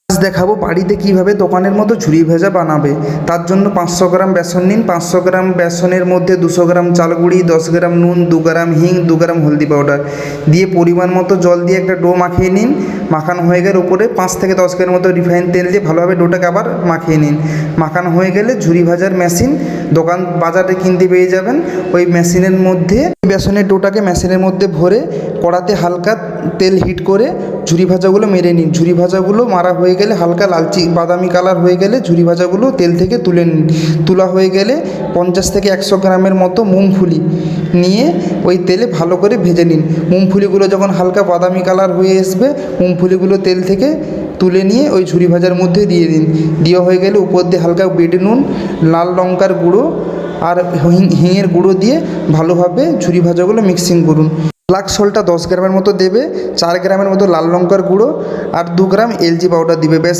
আজ দেখাবো বাড়িতে কিভাবে দোকানের মতো ঝুরি ভাজা বানাবে। তার জন্য 500 গ্রাম বেসন নিন। 500 গ্রাম বেসনের মধ্যে 200 গ্রাম চাল গুঁড়ি, 10 গ্রাম নুন, 2 গ্রাম হিং, 2 গ্রাম হলদি পাউডার দিয়ে পরিমাণ মতো জল দিয়ে একটা ডো মাখিয়ে নিন। মাখানো হয়ে গেলে উপরে 5 থেকে 10 গ্রাম মতো রিফাইন তেল দিয়ে ভালোভাবে ডোটাকে আবার মাখিয়ে নিন। মাখানো হয়ে গেলে ঝুরি ভাজার মেশিন দোকান বাজারে কিনতে পেয়ে যাবেন। ওই মেশিনের মধ্যে বেসনের ডোটাকে মেশিনের মধ্যে ভরে কড়াতে হালকা তেল হিট করে ঝুরি ভাজাগুলো মেরে নিন। ঝুরি ভাজাগুলো মারা হয়ে গেলে হালকা লালচে বাদামি কালার হয়ে গেলে ঝুরি ভাজাগুলো তেল থেকে তুলে নিন। তোলা হয়ে গেলে 50 থেকে 100 গ্রামের মতো মুংফলি নিয়ে ওই তেলে ভালো করে ভেজে নিন। মুংফলিগুলো যখন হালকা বাদামি কালার হয়ে আসবে, মুংফলিগুলো তেল থেকে তুলে নিয়ে ওই ঝুরি ভাজার মধ্যে দিয়ে দিন। দেওয়া হয়ে গেলে উপর দিয়ে হালকা বিট নুন, লাল লঙ্কার গুঁড়ো আর হিঙের গুঁড়ো দিয়ে ভালোভাবে ঝুরি ভাজাগুলো মিক্সিং করুন। ব্ল্যাক সল্টটা 10 গ্রামের মতো দেবে, 4 গ্রামের মতো লাল লঙ্কার গুঁড়ো আর 2 গ্রাম এলচি পাউডার দিবে। ব্যাস